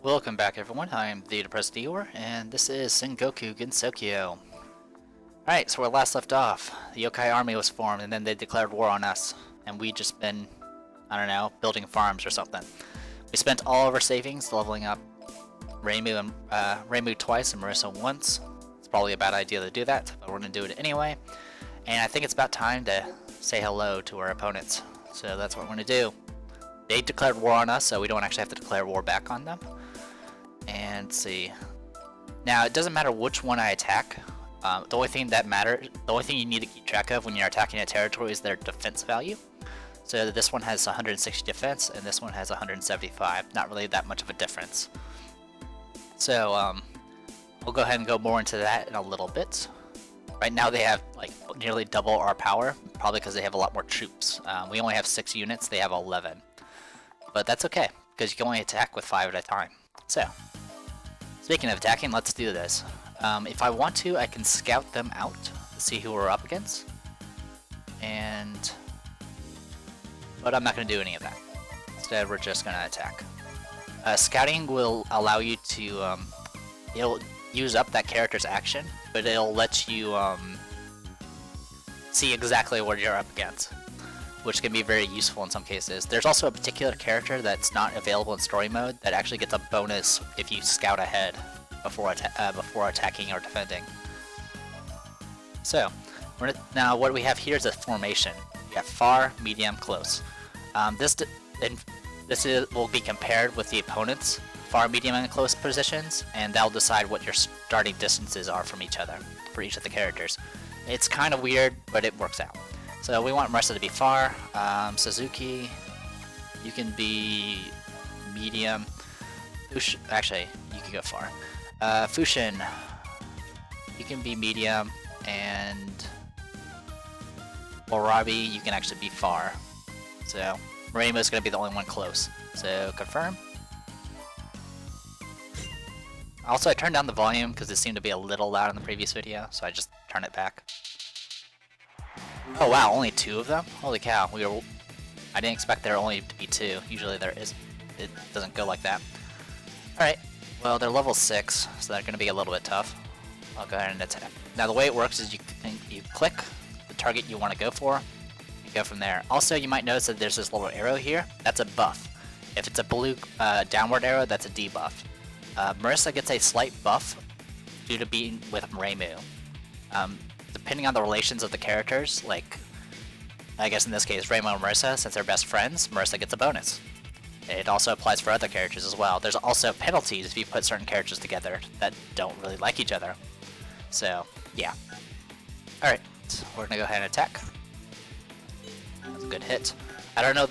Welcome back everyone, I am the Depressed Dior, and this is Sengoku Gensokyo. Alright, so where we last left off, the Yokai Army was formed and then they declared war on us. And we just been, I don't know, building farms or something. We spent all of our savings leveling up Reimu twice and Marissa once. It's probably a bad idea to do that, but we're going to do it anyway. And I think it's about time to say hello to our opponents. So that's what we're going to do. They declared war on us, so we don't actually have to declare war back on them. And let's see. Now it doesn't matter which one I attack. The only thing you need to keep track of when you're attacking a territory is their defense value. So this one has 160 defense, and this one has 175. Not really that much of a difference. So we'll go ahead and go more into that in a little bit. Right now they have like nearly double our power, probably because they have a lot more troops. We only have 6 units, they have 11. But that's okay, because you can only attack with 5 at a time. So, speaking of attacking, let's do this. If I want to, I can scout them out to see who we're up against. But I'm not going to do any of that. Instead, we're just going to attack. Scouting will allow you to, it'll use up that character's action, but it'll let you see exactly what you're up against, which can be very useful in some cases. There's also a particular character that's not available in story mode that actually gets a bonus if you scout ahead before attacking or defending. So, now what we have here is a formation. We have far, medium, close. This will be compared with the opponent's far, medium, and close positions, and that'll decide what your starting distances are from each other for each of the characters. It's kind of weird, but it works out. So we want Marissa to be far. Suzuki, you can be medium. Actually, you can go far. Fushin, you can be medium, and Warabi, you can actually be far. So Reimu's going to be the only one close. So confirm. Also, I turned down the volume because it seemed to be a little loud in the previous video, so I just turned it back. Oh wow, only 2 of them? Holy cow, I didn't expect there only to be 2. Usually it doesn't go like that. Alright, well they're level 6, so they're going to be a little bit tough. I'll go ahead and attack. Now the way it works is you click the target you want to go for, and go from there. Also, you might notice that there's this little arrow here. That's a buff. If it's a blue downward arrow, that's a debuff. Marissa gets a slight buff due to being with Reimu. Depending on the relations of the characters, like, I guess in this case, Reimu and Marissa, since they're best friends, Marissa gets a bonus. It also applies for other characters as well. There's also penalties if you put certain characters together that don't really like each other. So, yeah. Alright, we're gonna go ahead and attack. That's a good hit. I don't know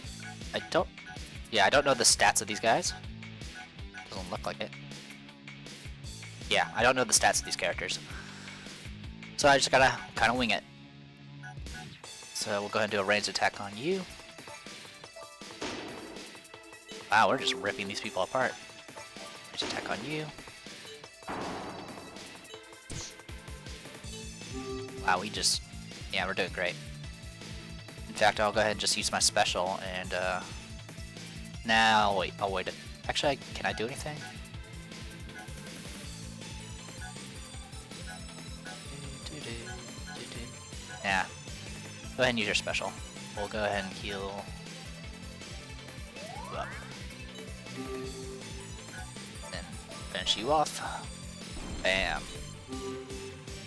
the stats of these guys. Doesn't look like it. Yeah, I don't know the stats of these characters. So I just gotta kind of wing it. So we'll go ahead and do a ranged attack on you. Wow, we're just ripping these people apart. Ranged attack on you. Wow, we're doing great. In fact, I'll go ahead and just use my special and, now, wait, I'll wait. Actually, can I do anything? Yeah. Go ahead and use your special. We'll go ahead and heal you up. Then finish you off. Bam.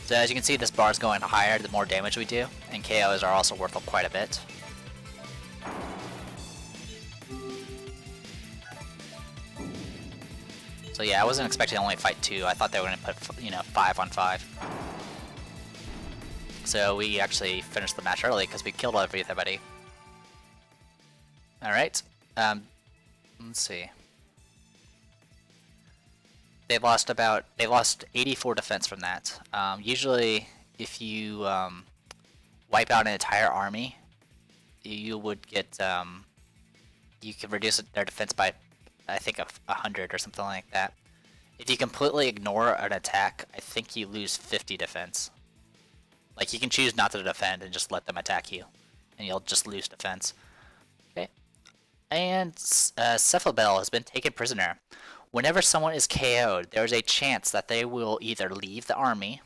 So as you can see, this bar is going higher the more damage we do, and KOs are also worth quite a bit. So yeah, I wasn't expecting to only fight 2. I thought they were going to put, 5 on 5. So we actually finished the match early because we killed everybody. Alright. Let's see. They lost 84 defense from that. Usually, if you wipe out an entire army, you would get, you can reduce their defense by, I think, 100 or something like that. If you completely ignore an attack, I think you lose 50 defense. Like, you can choose not to defend and just let them attack you, and you'll just lose defense. Okay. And Cephalbel has been taken prisoner. Whenever someone is KO'd, there's a chance that they will either leave the army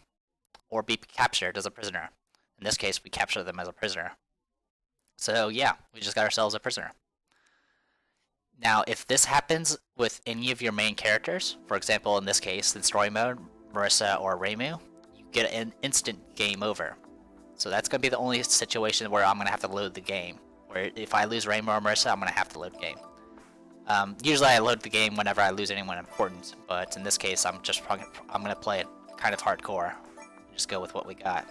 or be captured as a prisoner. In this case, we capture them as a prisoner. So yeah, we just got ourselves a prisoner. Now, if this happens with any of your main characters, for example, in this case, in story mode, Marissa or Reimu, you get an instant game over. So that's going to be the only situation where I'm going to have to load the game. Where if I lose Reimu or Marissa, I'm going to have to load the game. Usually I load the game whenever I lose anyone important, but in this case, I'm going to play it kind of hardcore. Just go with what we got.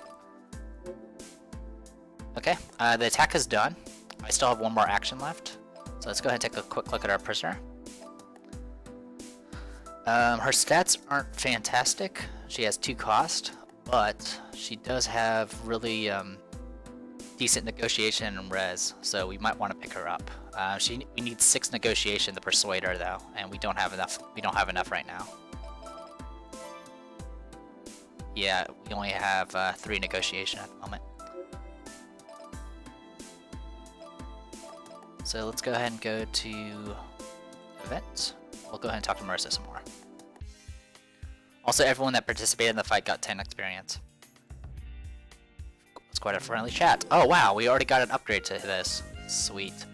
Okay, the attack is done. I still have one more action left. So let's go ahead and take a quick look at our prisoner. Her stats aren't fantastic. She has 2 cost, but she does have really decent negotiation and res, so we might want to pick her up. We need 6 negotiation to persuade her though, and we don't have enough. We don't have enough right now. Yeah, we only have 3 negotiation at the moment. So let's go ahead and go to events. We'll go ahead and talk to Marissa some more. Also, everyone that participated in the fight got 10 experience. It's quite a friendly chat. Oh wow, we already got an upgrade to this. Sweet.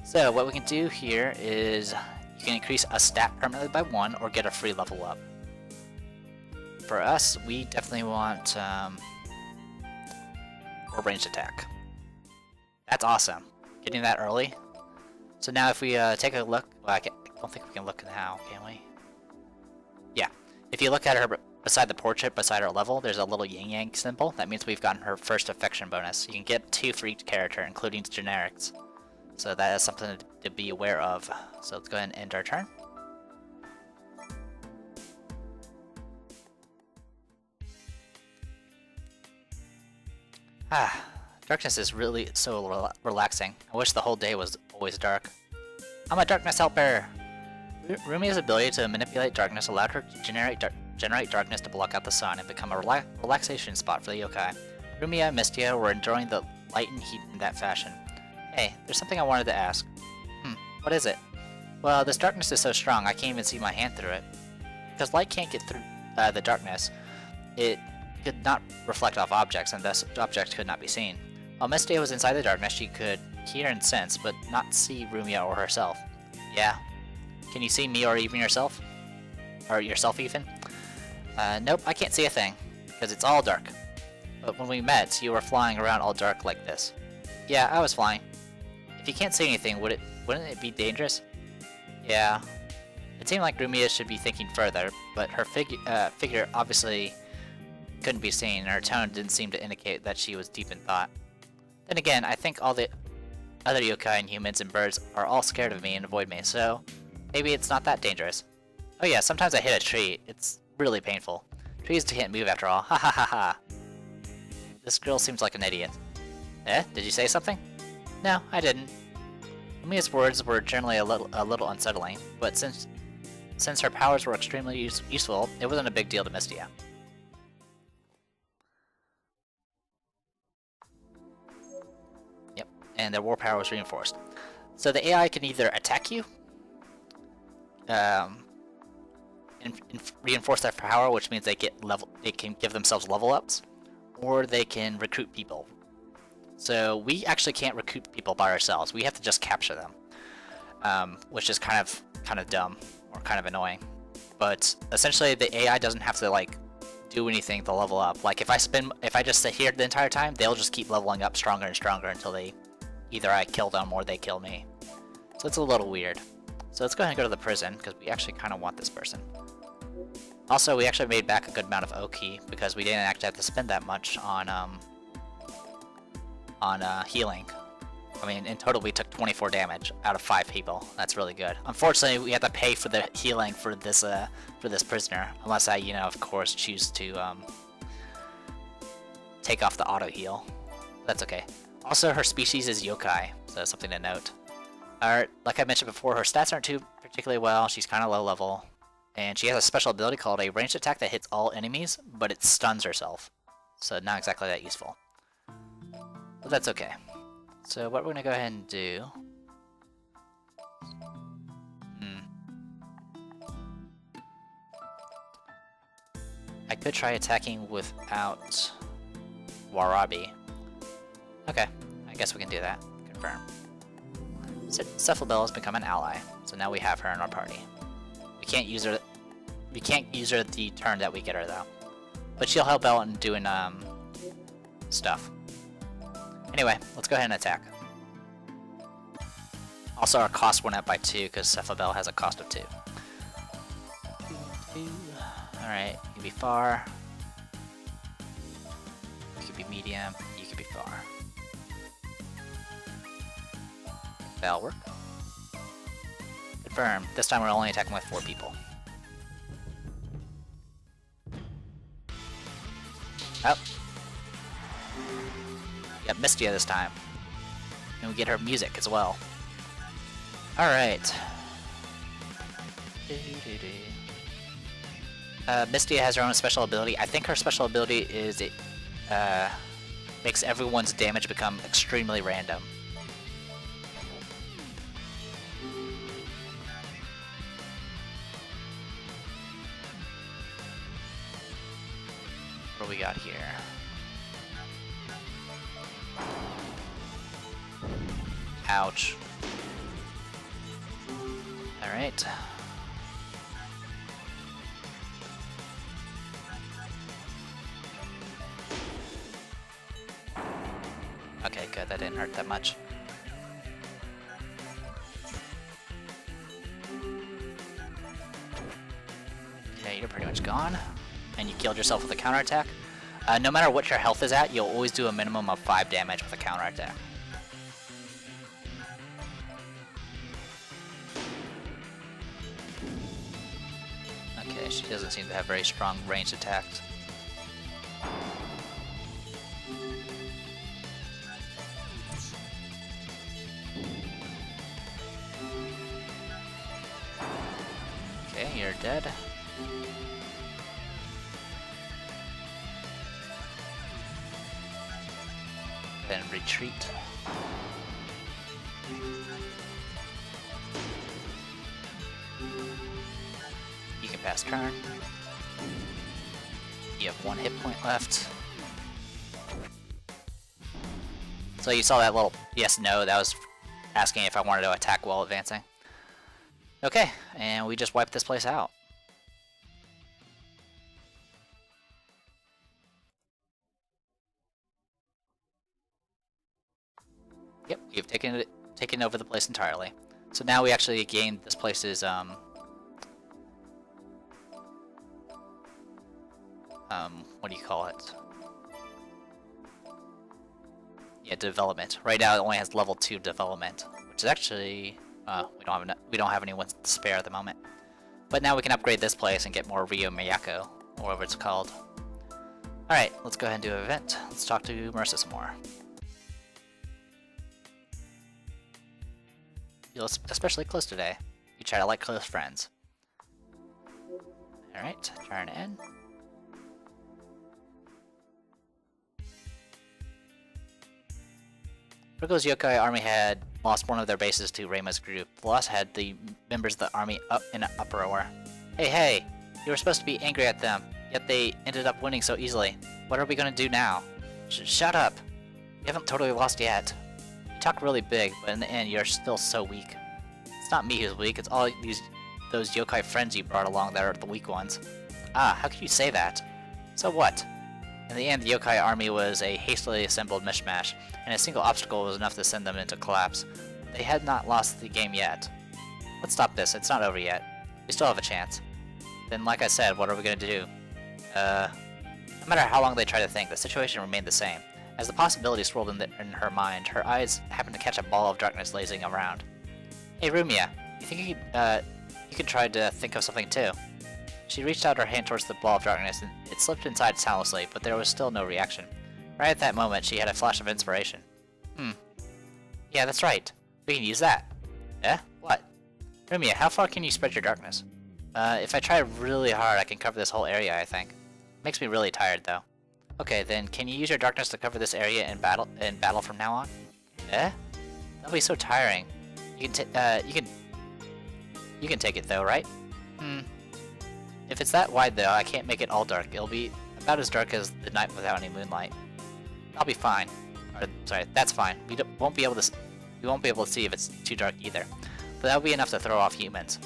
So what we can do here is you can increase a stat permanently by 1 or get a free level up. For us, we definitely want or ranged attack. That's awesome. Getting that early. So now if we take a look, well, I don't think we can look now, can we? Yeah. If you look at her beside the portrait, beside her level, there's a little yin-yang symbol. That means we've gotten her first affection bonus. You can get 2 for each character, including generics. So that is something to be aware of. So let's go ahead and end our turn. Darkness is really so relaxing. I wish the whole day was always dark. I'm a darkness helper! Rumia's ability to manipulate darkness allowed her to generate darkness to block out the sun and become a relaxation spot for the yokai. Rumia and Mistia were enjoying the light and heat in that fashion. Hey, there's something I wanted to ask. What is it? Well, this darkness is so strong I can't even see my hand through it. Because light can't get through the darkness, it could not reflect off objects, and thus objects could not be seen. While Mistia was inside the darkness, she could hear and sense, but not see Rumia or herself. Yeah. Can you see me or even yourself? Or yourself even? Nope, I can't see a thing, because it's all dark. But when we met, you were flying around all dark like this. Yeah, I was flying. If you can't see anything, wouldn't it be dangerous? Yeah. It seemed like Rumia should be thinking further, but her figure obviously couldn't be seen, and her tone didn't seem to indicate that she was deep in thought. Then again, I think all the other yokai and humans and birds are all scared of me and avoid me, so maybe it's not that dangerous. Oh yeah, sometimes I hit a tree. It's really painful. Trees can't move after all. Ha ha ha ha. This girl seems like an idiot. Eh? Did you say something? No, I didn't. Rumia's words were generally a little unsettling, but since her powers were extremely useful, it wasn't a big deal to Mistia. Yep, and their war power was reinforced. So the AI can either attack you, and reinforce their power, which means they can give themselves level ups, or they can recruit people. So we actually can't recruit people by ourselves. We have to just capture them, which is kind of dumb or kind of annoying. But essentially, the AI doesn't have to like do anything to level up. Like if I just sit here the entire time, they'll just keep leveling up stronger and stronger until either I kill them or they kill me. So it's a little weird. So let's go ahead and go to the prison because we actually kind of want this person. Also, we actually made back a good amount of Oki because we didn't actually have to spend that much on healing. I mean, in total we took 24 damage out of 5 people. That's really good. Unfortunately, we have to pay for the healing for this prisoner, unless I, of course, choose to take off the auto heal. That's okay. Also, her species is Yokai, so that's something to note. Like I mentioned before, her stats aren't too particularly well. She's kind of low level, and she has a special ability called a ranged attack that hits all enemies, but it stuns herself. So not exactly that useful. But that's okay. So what we're gonna go ahead and do... I could try attacking without Warabi. Okay, I guess we can do that. Confirm. Cephalbell has become an ally, so now we have her in our party. We can't use her. We can't use her the turn that we get her though, but she'll help out in doing stuff. Anyway, let's go ahead and attack. Also, our cost went up by 2 because Cephalbell has a cost of 2. Alright, you can be far. You can be medium. You can be far. That'll work. Confirm. This time we're only attacking with 4 people. Oh. Yep, Mystia this time. And we get her music as well. Alright. Mystia has her own special ability. I think her special ability is it makes everyone's damage become extremely random. What do we got here? Ouch. Alright. Okay, good. That didn't hurt that much. Okay, you're pretty much gone. And you killed yourself with a counterattack. No matter what your health is at, you'll always do a minimum of 5 damage with a counterattack. Okay, she doesn't seem to have very strong ranged attacks. Okay, you're dead. Then retreat. You can pass turn. You have 1 hit point left. So you saw that little yes no, that was asking if I wanted to attack while advancing. Okay, and we just wiped this place out. Yep, we've taken over the place entirely. So now we actually gained this place's what do you call it? Yeah, development. Right now it only has level 2 development, which is actually we don't have anyone to spare at the moment. But now we can upgrade this place and get more Ryo Miyako, or whatever it's called. Alright, let's go ahead and do an event. Let's talk to Marissa some more. Feel especially close today. You try to like close friends. Alright, turn in. Rigo's Yokai army had lost one of their bases to Reima's group. The loss had the members of the army up in an uproar. Hey, you were supposed to be angry at them, yet they ended up winning so easily. What are we gonna do now? Shut up! You haven't totally lost yet. You talk really big, but in the end you're still so weak. It's not me who's weak, it's all those yokai friends you brought along that are the weak ones. Ah, how could you say that? So what? In the end, the Yokai army was a hastily assembled mishmash, and a single obstacle was enough to send them into collapse. They had not lost the game yet. Let's stop this, it's not over yet. We still have a chance. Then, like I said, what are we gonna do? No matter how long they try to think, the situation remained the same. As the possibility swirled in her mind, her eyes happened to catch a ball of darkness lazing around. Hey Rumia, you think you could try to think of something too? She reached out her hand towards the ball of darkness, and it slipped inside soundlessly, but there was still no reaction. Right at that moment, she had a flash of inspiration. Yeah, that's right. We can use that. Eh? What? Rumia, how far can you spread your darkness? If I try really hard, I can cover this whole area, I think. Makes me really tired, though. Okay, then can you use your darkness to cover this area in battle from now on? Eh? That'll be so tiring. You can take it though, right? If it's that wide though, I can't make it all dark. It'll be about as dark as the night without any moonlight. I'll be fine. Or, sorry, that's fine. Won't be able to. We won't be able to see if it's too dark either. But that'll be enough to throw off humans.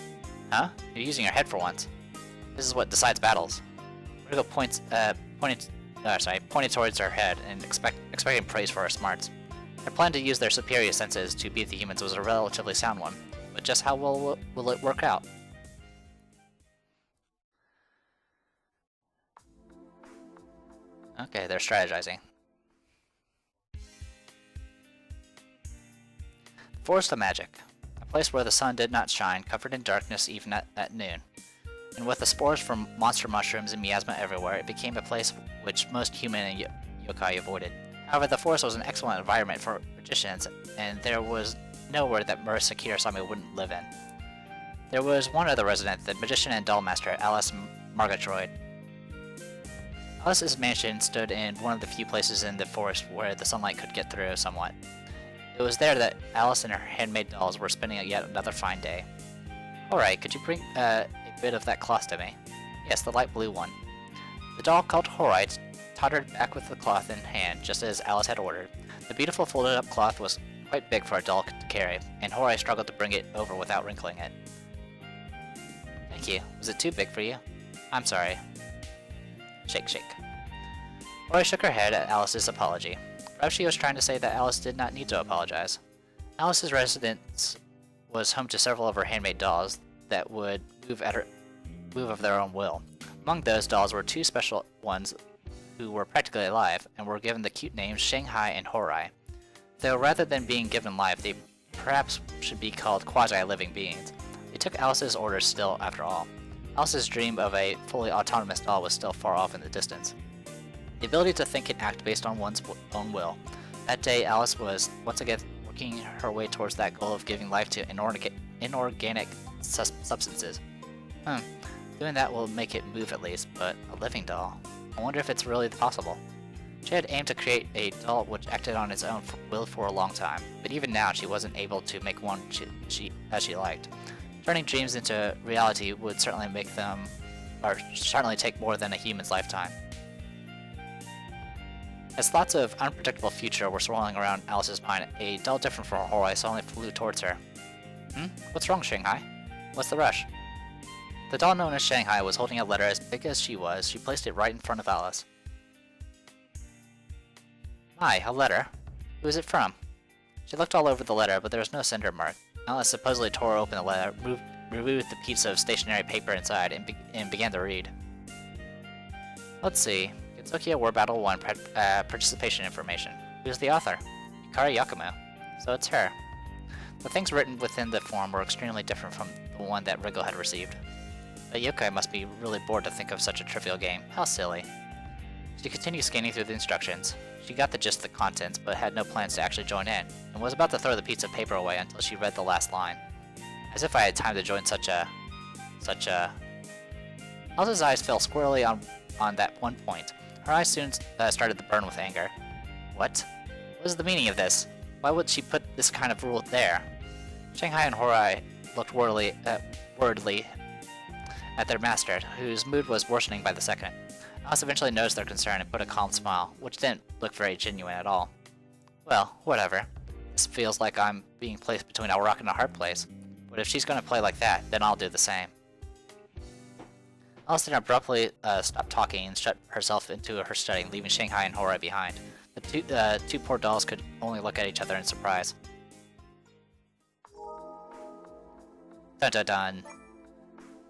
Huh? You're using your head for once. This is what decides battles. Vertigo pointed towards her head and expecting praise for her smarts. Her plan to use their superior senses to beat the humans was a relatively sound one, but just how well will it work out? Okay, they're strategizing. Forest of Magic. A place where the sun did not shine, covered in darkness even at noon. And with the spores from monster mushrooms and miasma everywhere, it became a place which most human and yokai avoided. However, the forest was an excellent environment for magicians, and there was nowhere that Marissa Kirasami wouldn't live in. There was one other resident, the magician and doll master, Alice Margatroyd. Alice's mansion stood in one of the few places in the forest where the sunlight could get through somewhat. It was there that Alice and her handmade dolls were spending yet another fine day. Alright, could you bring a bit of that cloth to me? Yes, the light blue one. The doll called Hakurei tottered back with the cloth in hand, just as Alice had ordered. The beautiful folded up cloth was quite big for a doll to carry, and Hakurei struggled to bring it over without wrinkling it. Thank you. Was it too big for you? I'm sorry. Shake, shake. Hakurei shook her head at Alice's apology. Perhaps she was trying to say that Alice did not need to apologize. Alice's residence was home to several of her handmade dolls that would move of their own will. Among those dolls were two special ones who were practically alive and were given the cute names Shanghai and Hakurei. Though rather than being given life, they perhaps should be called quasi-living beings. They took Alice's orders still, after all. Alice's dream of a fully autonomous doll was still far off in the distance. The ability to think and act based on one's own will. That day, Alice was once again working her way towards that goal of giving life to inorganic substances. Doing that will make it move at least, but a living doll? I wonder if it's really possible. She had aimed to create a doll which acted on its own will for a long time, but even now she wasn't able to make one as she liked. Turning dreams into reality would certainly take more than a human's lifetime. As thoughts of unpredictable future were swirling around Alice's mind, a doll different from Hakurei suddenly flew towards her. What's wrong, Shanghai? What's the rush? The doll known as Shanghai was holding a letter as big as she was. She placed it right in front of Alice. My, a letter? Who is it from? She looked all over the letter, but there was no sender mark. Alice supposedly tore open the letter, removed the piece of stationery paper inside, and began to read. Let's see. Gensokyo War Battle 1 participation information. Who's the author? Yukari Yakumo. So it's her. The things written within the form were extremely different from the one that Rigo had received. But Yokai must be really bored to think of such a trivial game. How silly. She continued scanning through the instructions. She got the gist of the contents, but had no plans to actually join in, and was about to throw the piece of paper away until she read the last line. As if I had time to join such a... Alice's eyes fell squarely on that one point. Her eyes soon started to burn with anger. What? What is the meaning of this? Why would she put this kind of rule there? Shanghai and Hakurei looked worriedly at their master, whose mood was worsening by the second. Alice eventually noticed their concern and put a calm smile, which didn't look very genuine at all. Well, whatever. This feels like I'm being placed between a rock and a hard place. But if she's gonna play like that, then I'll do the same. Alice then abruptly stopped talking and shut herself into her study, leaving Shanghai and Hakurei behind. The two poor dolls could only look at each other in surprise. Dun dun dun.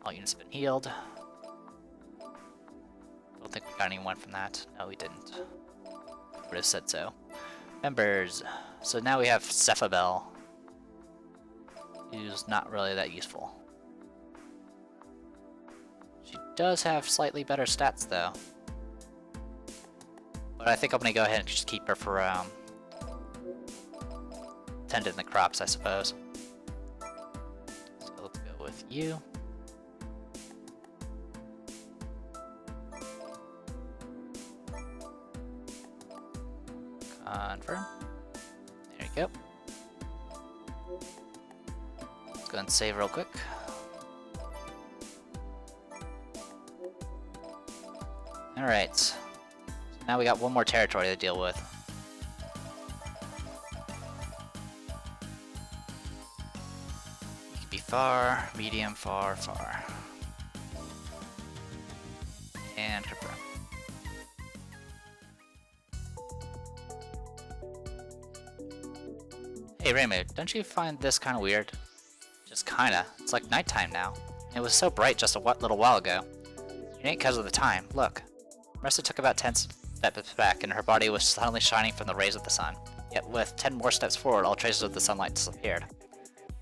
All units have been healed. Don't think we got anyone from that. No, we didn't. Would have said so. Members. So now we have Cephibel, who's not really that useful. She does have slightly better stats though. But I think I'm gonna go ahead and just keep her for tending the crops, I suppose. So let's go with you. Confirm. There you go. Let's go and save real quick. Alright. So now we got one more territory to deal with. You can be far, medium, far, far. And confirm. Hey Raymond, don't you find this kind of weird? Just kinda. It's like nighttime now. It was so bright just a little while ago. It ain't because of the time. Look. Marissa took about 10 steps back and her body was suddenly shining from the rays of the sun. Yet with 10 more steps forward, all traces of the sunlight disappeared.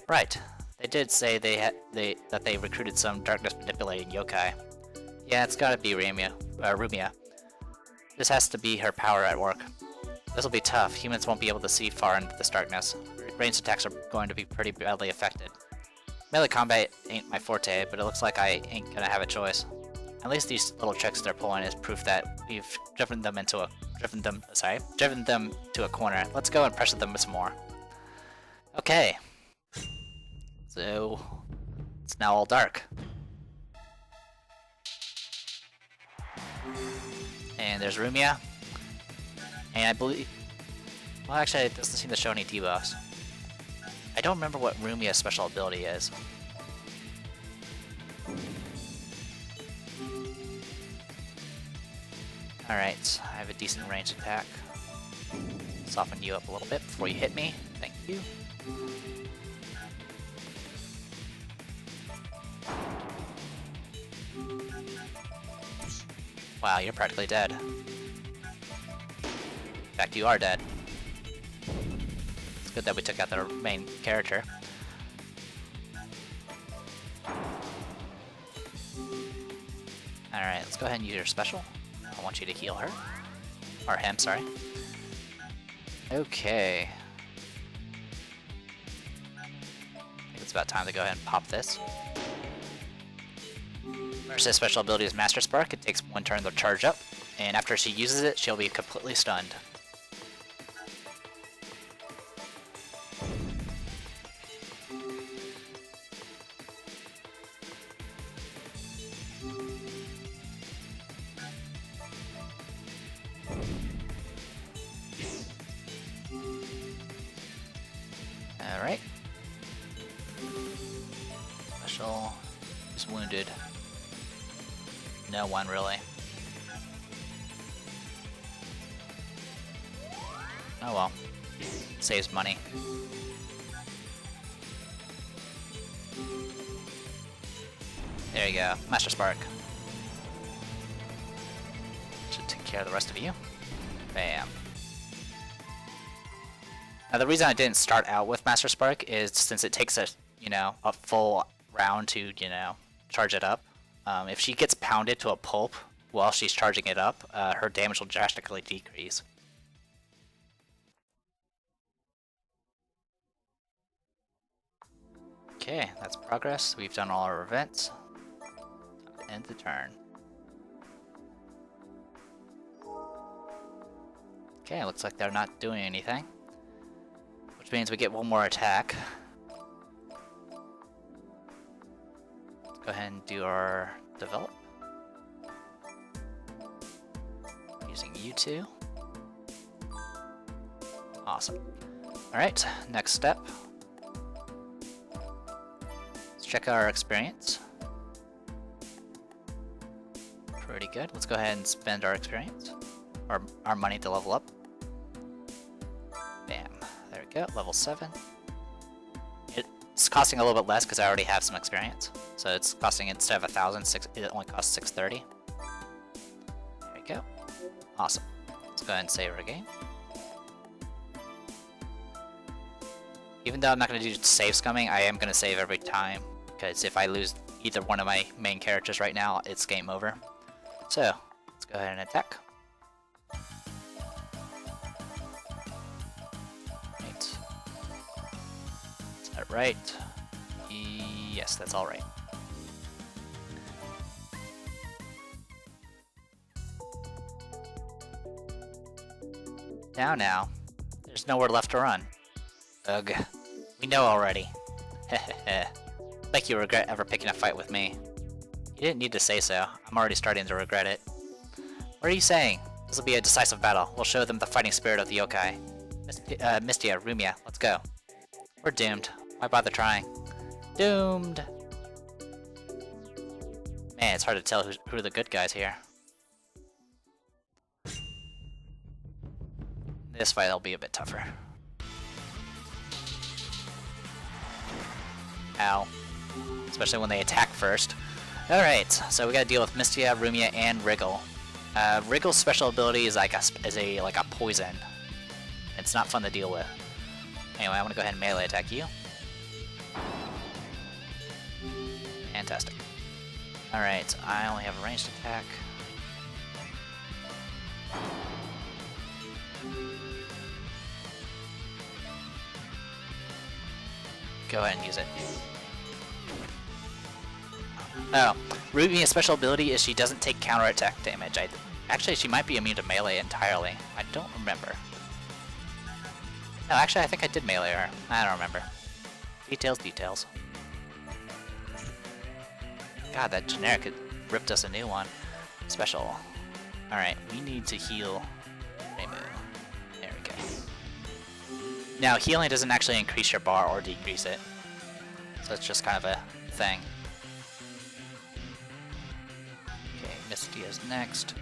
Right. They did say that they recruited some darkness manipulating yokai. Yeah, it's gotta be Rumia. This has to be her power at work. This'll be tough. Humans won't be able to see far into this darkness. Ranged attacks are going to be pretty badly affected. Melee combat ain't my forte, but it looks like I ain't gonna have a choice. At least these little tricks they're pulling is proof that we've driven them to a corner. Let's go and pressure them some more. Okay. So it's now all dark. And there's Rumia. And I believe... Well, actually, it doesn't seem to show any debuffs. I don't remember what Rumia's special ability is. Alright, I have a decent range attack. Soften you up a little bit before you hit me. Thank you. Wow, you're practically dead. In fact, you are dead. It's good that we took out the main character. Alright, let's go ahead and use your special. I want you to heal her. Or him, sorry. Okay. I think it's about time to go ahead and pop this. Marissa's special ability is Master Spark. It takes 1 turn to charge up, and after she uses it, she'll be completely stunned. Alright. Special is wounded. No one, really. Oh well. Saves money. There you go. Master Spark. Should take care of the rest of you. Bam. Now the reason I didn't start out with Master Spark is since it takes a full round to, charge it up. If she gets pounded to a pulp while she's charging it up, her damage will drastically decrease. Okay, that's progress. We've done all our events. Time to end the turn. Okay, looks like they're not doing anything. Which means we get one more attack. Let's go ahead and do our develop. Using you two. Awesome. Alright, next step. Let's check out our experience. Pretty good. Let's go ahead and spend our experience. Or our money to level up. Bam. There we go. Level 7. It's costing a little bit less because I already have some experience. So it's costing, instead of 1,000, it only costs 630. There we go. Awesome. Let's go ahead and save our game. Even though I'm not going to do save scumming, I am going to save every time. Because if I lose either one of my main characters right now, it's game over. So, let's go ahead and attack. Right. Is that right? Yes, that's all right. Now, there's nowhere left to run. Ugh, we know already. Heh. Like you regret ever picking a fight with me. You didn't need to say so. I'm already starting to regret it. What are you saying? This will be a decisive battle. We'll show them the fighting spirit of the yokai. Mistia, Rumia, let's go. We're doomed. Why bother trying? Doomed! Man, it's hard to tell who are the good guys here. This fight will be a bit tougher. Ow. Especially when they attack first. Alright, so we gotta deal with Mistia, Rumia, and Wriggle. Wriggle's special ability is like a poison. It's not fun to deal with. Anyway, I'm gonna go ahead and melee attack you. Fantastic. Alright, I only have a ranged attack. Go ahead and use it. Oh, Ruby's special ability is she doesn't take counterattack damage. Actually, she might be immune to melee entirely. I don't remember. No, actually, I think I did melee her. I don't remember. Details. God, that generic ripped us a new one. Special. Alright, we need to heal Reimu. There we go. Now, healing doesn't actually increase your bar or decrease it. So it's just kind of a thing. Okay, Mistia's next.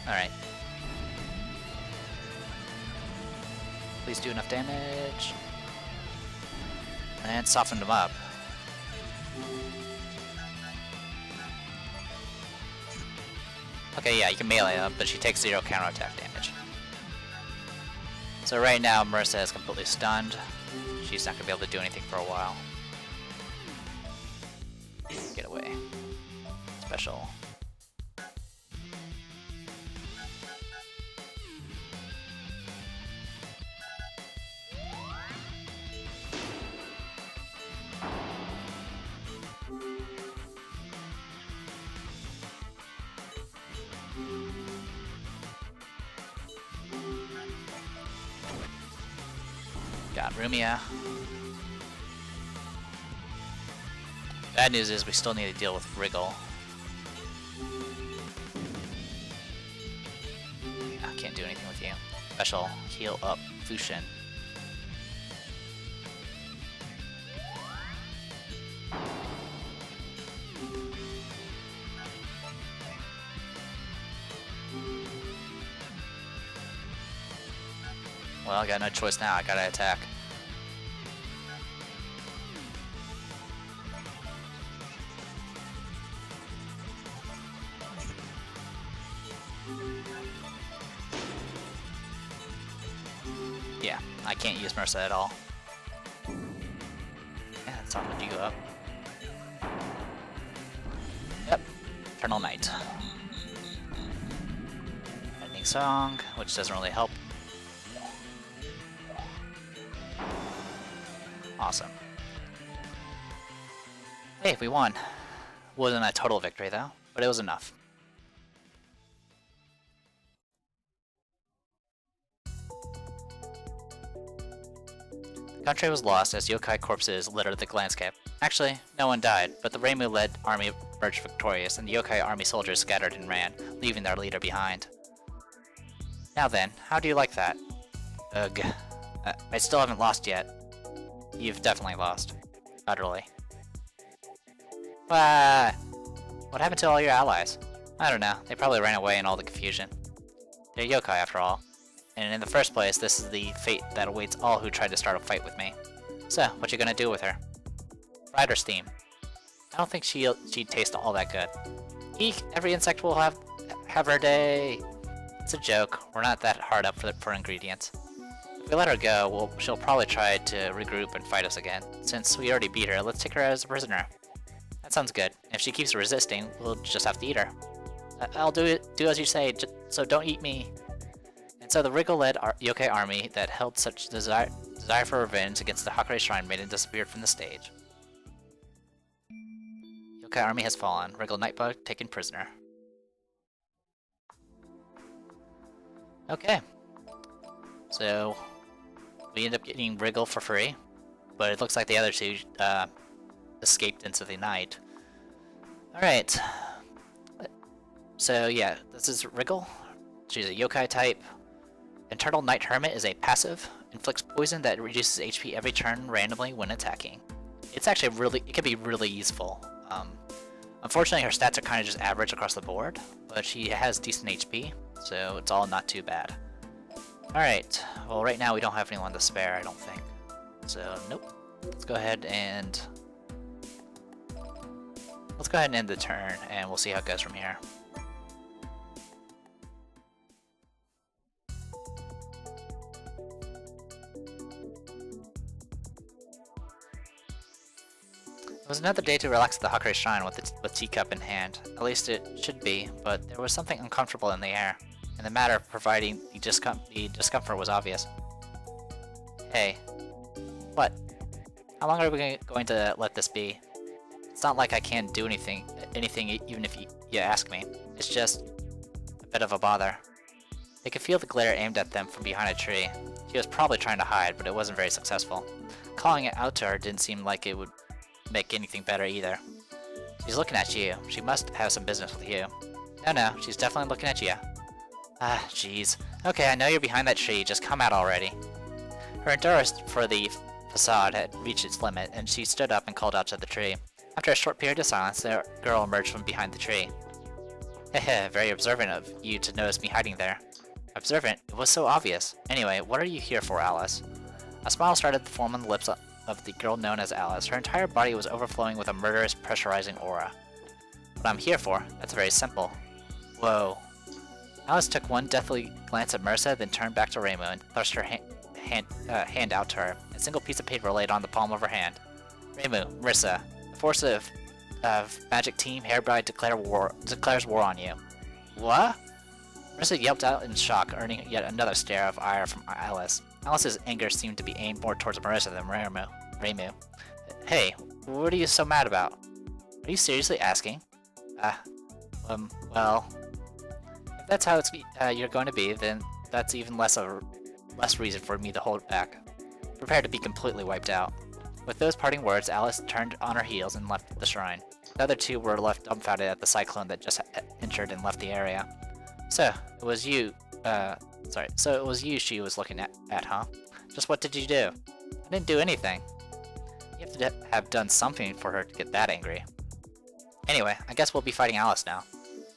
Alright. Please do enough damage. And soften them up. Okay, yeah, you can melee them, but she takes 0 counterattack damage. So right now, Marissa is completely stunned. She's not going to be able to do anything for a while. Get away. Special. Got Rumia. Bad news is we still need to deal with Wriggle. I can't do anything with you. Special, heal up, Fushin. Well, I got no choice now, I gotta attack. Yeah, I can't use Marissa at all. Yeah, it's softened you up. Yep, Eternal Night. Ending Song, which doesn't really help. Awesome. Hey, we won. Wasn't a total victory though, but it was enough. The country was lost as yokai corpses littered the landscape. Actually, no one died, but the Reimu-led army emerged victorious, and the yokai army soldiers scattered and ran, leaving their leader behind. Now then, how do you like that? Ugh. I still haven't lost yet. You've definitely lost. Utterly. What happened to all your allies? I don't know, they probably ran away in all the confusion. They're yokai after all. And in the first place, this is the fate that awaits all who try to start a fight with me. So, what you gonna do with her? Fried her steam. I don't think she'd taste all that good. Eek! Every insect will have her day! It's a joke, we're not that hard up for ingredients. If we let her go, she'll probably try to regroup and fight us again. Since we already beat her, let's take her as a prisoner. That sounds good. If she keeps resisting, we'll just have to eat her. I'll do as you say, so don't eat me. And so the Wriggle-led yokai army that held such desire for revenge against the Hakurei Shrine Maiden disappeared from the stage. Yokai army has fallen. Wriggle Nightbug taken prisoner. Okay. So we end up getting Wriggle for free, but it looks like the other two escaped into the night. Alright. So yeah, this is Wriggle. She's a Yokai type. Eternal Night Hermit is a passive. Inflicts poison that reduces HP every turn randomly when attacking. It's actually it can be really useful. Unfortunately, her stats are kind of just average across the board, but she has decent HP, so it's all not too bad. Alright, well right now we don't have anyone to spare, I don't think. So, nope. Let's go ahead and end the turn, and we'll see how it goes from here. It was another day to relax at the Hakurei Shrine with teacup in hand. At least it should be, but there was something uncomfortable in the air, and the matter of providing the discomfort was obvious. Hey. What? How long are we going to let this be? It's not like I can't do anything even if you ask me. It's just a bit of a bother. They could feel the glare aimed at them from behind a tree. She was probably trying to hide, but it wasn't very successful. Calling it out to her didn't seem like it would make anything better either. She's looking at you. She must have some business with you. No, she's definitely looking at you. Ah, jeez. Okay, I know you're behind that tree, just come out already. Her endurance for the facade had reached its limit, and she stood up and called out to the tree. After a short period of silence, the girl emerged from behind the tree. Heh, very observant of you to notice me hiding there. Observant? It was so obvious. Anyway, what are you here for, Alice? A smile started to form on the lips of the girl known as Alice. Her entire body was overflowing with a murderous, pressurizing aura. What I'm here for? That's very simple. Whoa. Alice took one deathly glance at Marissa, then turned back to Reimu and thrust her hand out to her. A single piece of paper laid on the palm of her hand. Reimu, Marissa, the force of Magic Team Hairbride declares war on you. What? Marissa yelped out in shock, earning yet another stare of ire from Alice. Alice's anger seemed to be aimed more towards Marissa than Reimu. Hey, what are you so mad about? Are you seriously asking? Well, if that's how you're going to be, then that's even less reason for me to hold back. Prepare to be completely wiped out. With those parting words, Alice turned on her heels and left the shrine. The other two were left dumbfounded at the cyclone that just entered and left the area. So, it was you she was looking at, huh? Just what did you do? I didn't do anything. You have to have done something for her to get that angry. Anyway, I guess we'll be fighting Alice now.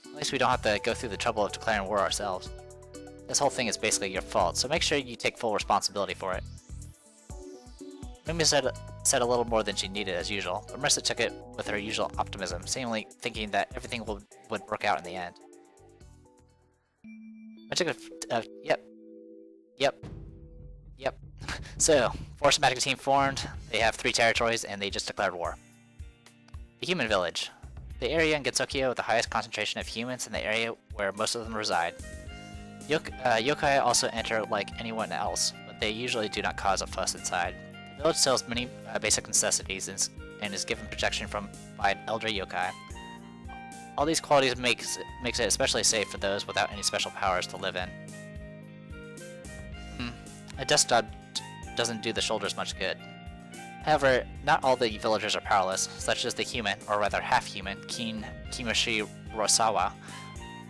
At least we don't have to go through the trouble of declaring war ourselves. This whole thing is basically your fault, so make sure you take full responsibility for it. Mimi said a little more than she needed as usual, but Marissa took it with her usual optimism, seemingly thinking that everything would work out in the end. Yep. So, Force Magic Team formed, they have 3 territories, and they just declared war. The Human Village. The area in Gensokyo with the highest concentration of humans in the area where most of them reside. Yokai also enter like anyone else, but they usually do not cause a fuss inside. The village sells many basic necessities and is given protection by an elder yokai. All these qualities makes it especially safe for those without any special powers to live in. A desk job doesn't do the shoulders much good. However, not all the villagers are powerless, such as the human, or rather half-human, Kimoshi Rosawa.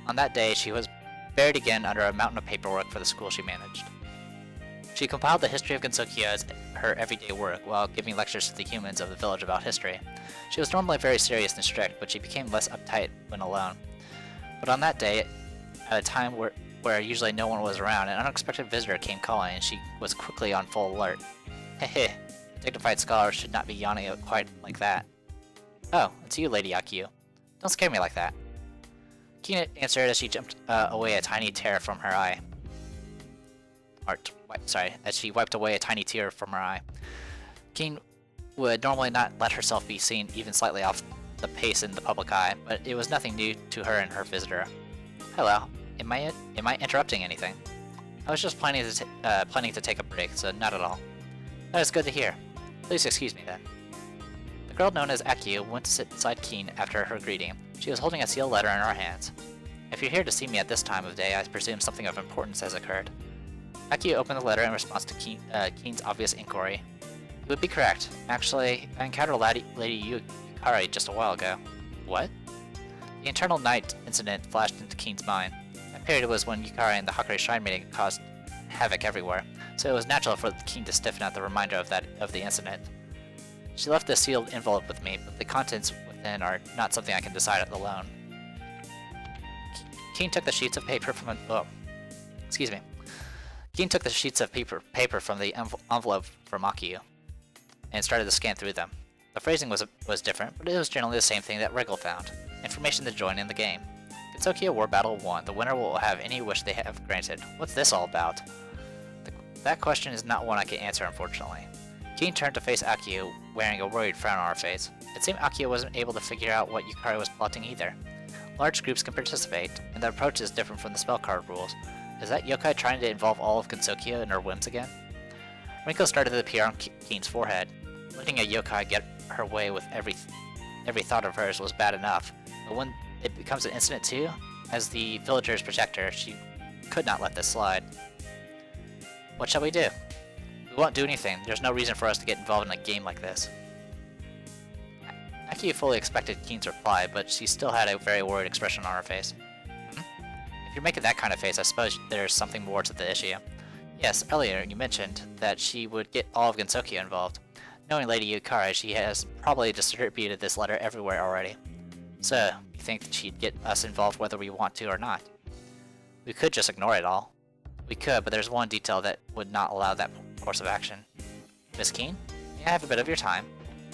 On that day, she was buried again under a mountain of paperwork for the school she managed. She compiled the history of Gensokyo as her everyday work, while giving lectures to the humans of the village about history. She was normally very serious and strict, but she became less uptight when alone. But on that day, at a time where usually no one was around, an unexpected visitor came calling, and she was quickly on full alert. Hehe, a dignified scholar should not be yawning quite like that. Oh, it's you, Lady Akio. Don't scare me like that. Kina answered as she jumped away a tiny tear from her eye. As she wiped away a tiny tear from her eye. Keen would normally not let herself be seen even slightly off the pace in the public eye, but it was nothing new to her and her visitor. Hello, am I interrupting anything? I was just planning to take a break, so not at all. That is good to hear. Please excuse me then. The girl known as Akio went to sit beside Keen after her greeting. She was holding a sealed letter in her hands. If you're here to see me at this time of day, I presume something of importance has occurred. Akio opened the letter in response to Keen's obvious inquiry. You would be correct. Actually, I encountered Lady Yokai just a while ago. What? The Eternal Night incident flashed into Keen's mind. That period was when Yokai and the Hakurei Shrine meeting caused havoc everywhere, so it was natural for Keen to stiffen at the reminder of the incident. She left a sealed envelope with me, but the contents within are not something I can decide alone. Keen took the sheets of paper from Keen took the sheets of paper from the envelope from Akio and started to scan through them. The phrasing was different, but it was generally the same thing that Wriggle found. Information to join in the game. Gensokyo War Battle 1. The winner will have any wish they have granted. What's this all about? That question is not one I can answer, unfortunately. Keen turned to face Akio, wearing a worried frown on her face. It seemed Akio wasn't able to figure out what Yokai was plotting either. Large groups can participate, and the approach is different from the spell card rules. Is that Yokai trying to involve all of Gensokyo in her whims again? Wrinkles started to appear on Keen's forehead. Letting a Yokai get her way with every thought of hers was bad enough, but when it becomes an incident too, as the villager's protector, she could not let this slide. What shall we do? We won't do anything. There's no reason for us to get involved in a game like this. Akio fully expected Keen's reply, but she still had a very worried expression on her face. If you're making that kind of face, I suppose there's something more to the issue. Yes, earlier you mentioned that she would get all of Gensokyo involved. Knowing Lady Yokai, she has probably distributed this letter everywhere already. So, you think that she'd get us involved whether we want to or not? We could just ignore it all. We could, but there's one detail that would not allow that course of action. Miss Keen? May I have a bit of your time?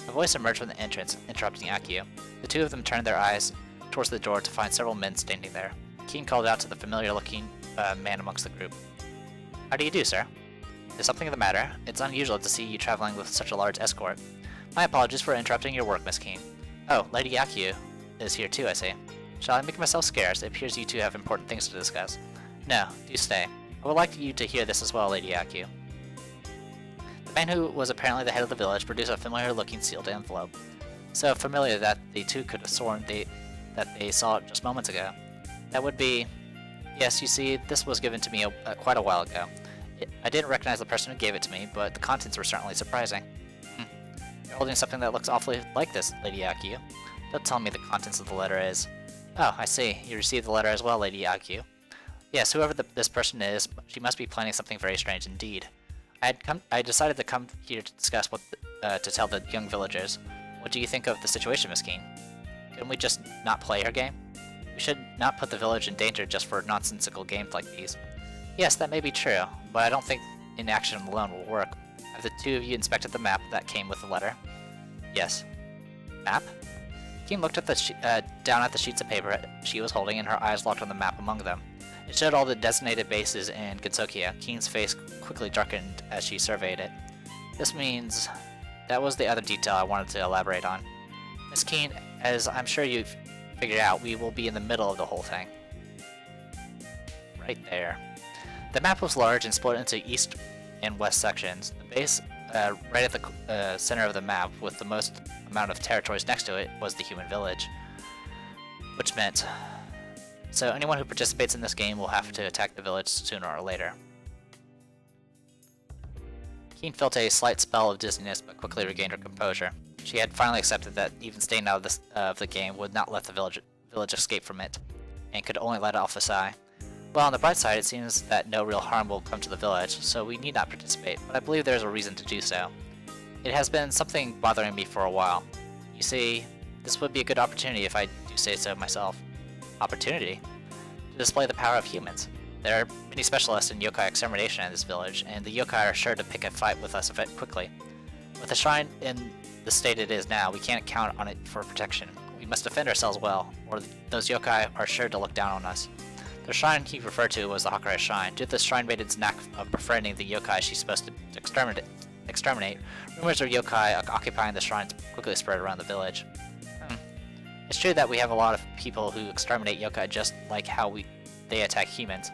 A voice emerged from the entrance, interrupting Akio. The two of them turned their eyes towards the door to find several men standing there. Keen called out to the familiar-looking man amongst the group. How do you do, sir? Is something the matter? It's unusual to see you traveling with such a large escort. My apologies for interrupting your work, Miss Keen. Oh, Lady Akio is here too, I see. Shall I make myself scarce? It appears you two have important things to discuss. No, do stay. I would like you to hear this as well, Lady Akio. The man who was apparently the head of the village produced a familiar-looking sealed envelope. So familiar that the two could have sworn that they saw it just moments ago. That would be... Yes, you see, this was given to me quite a while ago. I didn't recognize the person who gave it to me, but the contents were certainly surprising. You're holding something that looks awfully like this, Lady Akio. Don't tell me the contents of the letter is... Oh, I see. You received the letter as well, Lady Akio. Yes, whoever this person is, she must be planning something very strange indeed. I decided to come here to discuss what to tell the young villagers. What do you think of the situation, Miss Keen? Couldn't we just not play her game? We should not put the village in danger just for nonsensical games like these. Yes, that may be true, but I don't think inaction alone will work. Have the two of you inspected the map that came with the letter? Yes. Map? Keen looked at down at the sheets of paper she was holding, and her eyes locked on the map among them. It showed all the designated bases in Gensokyo. Keen's face quickly darkened as she surveyed it. This means... That was the other detail I wanted to elaborate on. Miss Keen, as I'm sure you've figured out, we will be in the middle of the whole thing. Right there. The map was large and split into east and west sections. The base, right at the center of the map, with the most amount of territories next to it, was the human village. Which meant... So anyone who participates in this game will have to attack the village sooner or later. Keen felt a slight spell of dizziness, but quickly regained her composure. She had finally accepted that even staying out of the game would not let the village escape from it, and could only let off a sigh. Well, on the bright side, it seems that no real harm will come to the village, so we need not participate, but I believe there is a reason to do so. It has been something bothering me for a while. You see, this would be a good opportunity if I do say so myself. Opportunity? To display the power of humans. There are many specialists in yokai extermination in this village, and the yokai are sure to pick a fight with us quickly. With the shrine in the state it is now, we can't count on it for protection. We must defend ourselves well, or those yokai are sure to look down on us. The shrine he referred to was the Hakurei Shrine. Due to the shrine maiden's knack of befriending the yokai she's supposed to exterminate, rumors of yokai occupying the shrines quickly spread around the village. It's true that we have a lot of people who exterminate yokai just like how they attack humans.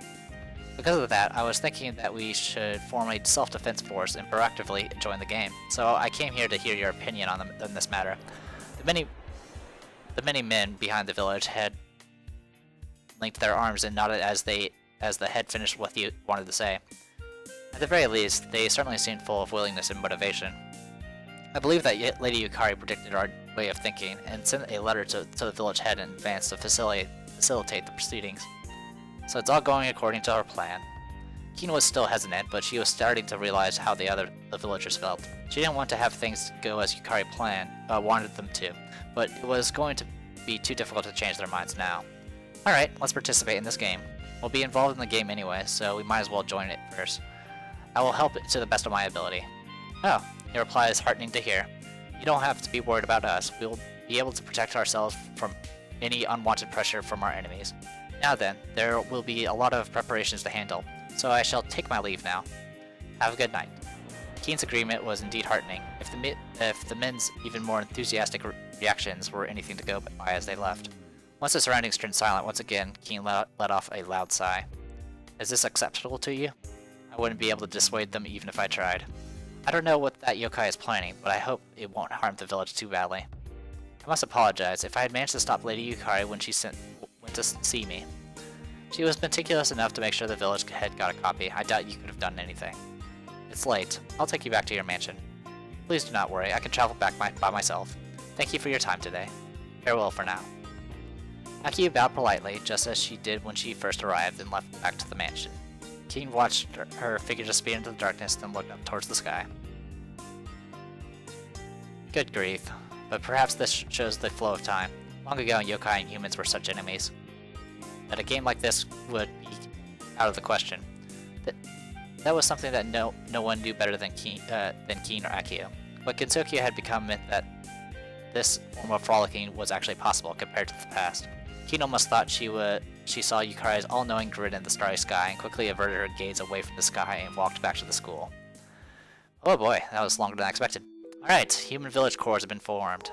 Because of that, I was thinking that we should form a self-defense force and proactively join the game. So I came here to hear your opinion on this matter. The many men behind the village had linked their arms and nodded as the head finished what he wanted to say. At the very least, they certainly seemed full of willingness and motivation. I believe that Lady Yokai predicted our way of thinking, and sent a letter to the village head in advance to facilitate the proceedings. So it's all going according to our plan. Keen was still hesitant, but she was starting to realize how the villagers felt. She didn't want to have things go as Yukari wanted them to, but it was going to be too difficult to change their minds now. Alright, let's participate in this game. We'll be involved in the game anyway, so we might as well join it first. I will help it to the best of my ability. Oh, your reply is heartening to hear. You don't have to be worried about us. We will be able to protect ourselves from any unwanted pressure from our enemies. Now then, there will be a lot of preparations to handle, so I shall take my leave now. Have a good night. Keen's agreement was indeed heartening, if the men's even more enthusiastic reactions were anything to go by as they left. Once the surroundings turned silent once again, Keen let off a loud sigh. Is this acceptable to you? I wouldn't be able to dissuade them even if I tried. I don't know what that yokai is planning, but I hope it won't harm the village too badly. I must apologize if I had managed to stop Lady Yukari when she went to see me. She was meticulous enough to make sure the village head got a copy. I doubt you could have done anything. It's late. I'll take you back to your mansion. Please do not worry, I can travel back by myself. Thank you for your time today. Farewell for now. Akiyu bowed politely, just as she did when she first arrived, and left back to the mansion. Keen watched her figure disappear into the darkness, then looked up towards the sky. Good grief. But perhaps this shows the flow of time. Long ago, yokai and humans were such enemies that a game like this would be out of the question. That was something that no one knew better than Keen or Akiyu. What Gensokyo had become meant that this form of frolicking was actually possible compared to the past. Keen almost thought she saw Yukari's all-knowing grin in the starry sky and quickly averted her gaze away from the sky and walked back to the school. Oh boy, that was longer than I expected. Alright, human village cores have been formed.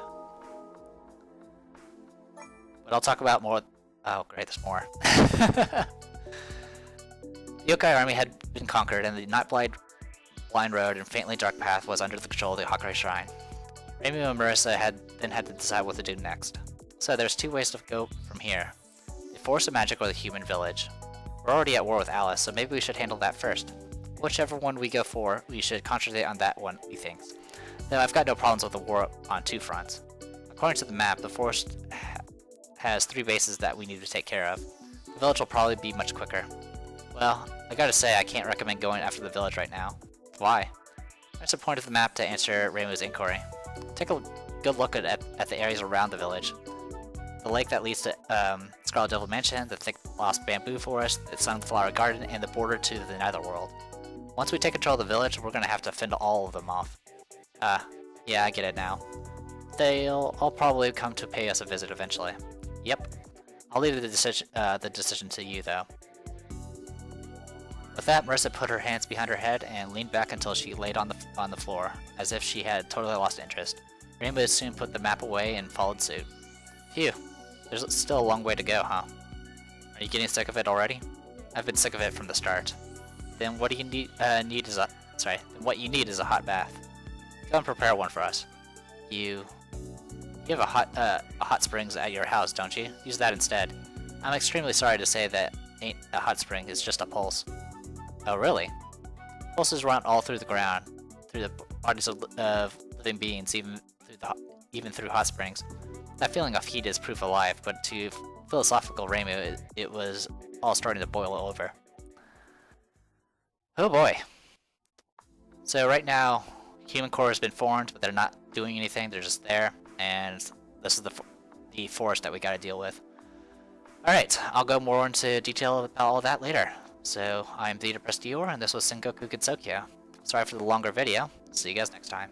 But I'll talk about more. Oh great, there's more. The Yokai army had been conquered, and the not-blind road and faintly dark path was under the control of the Hakurei Shrine. Reimu and Marissa had to decide what to do next. So there's two ways to go from here. The Forest of Magic or the human village. We're already at war with Alice, so maybe we should handle that first. Whichever one we go for, we should concentrate on that one, we think. Though I've got no problems with the war on two fronts. According to the map, the forest has 3 bases that we need to take care of. The village will probably be much quicker. Well, I gotta say I can't recommend going after the village right now. Why? There's a point of the map to answer Reimu's inquiry. Take a good look at the areas around the village. The lake that leads to Scarlet Devil Mansion, the thick lost bamboo forest, the sunflower garden, and the border to the Netherworld. Once we take control of the village, we're gonna have to fend all of them off. Yeah, I get it now. They'll all probably come to pay us a visit eventually. Yep. I'll leave the decision to you, though. With that, Marissa put her hands behind her head and leaned back until she laid on the floor, as if she had totally lost interest. Rainbow soon put the map away and followed suit. Phew. There's still a long way to go, huh? Are you getting sick of it already? I've been sick of it from the start. Then what do you need is a hot bath. Go and prepare one for us. You have a hot springs at your house, don't you? Use that instead. I'm extremely sorry to say that ain't a hot spring, it's just a pulse. Oh really? Pulses run all through the ground, through the bodies of living beings, even through hot springs. That feeling of heat is proof of life, but to philosophical Reimu, it was all starting to boil over. Oh boy. So right now, human core has been formed, but they're not doing anything, they're just there, and this is the forest that we gotta deal with. Alright, I'll go more into detail about all that later. So, I'm the Depressed Dior, and this was Sengoku Gensokyo. Sorry for the longer video. See you guys next time.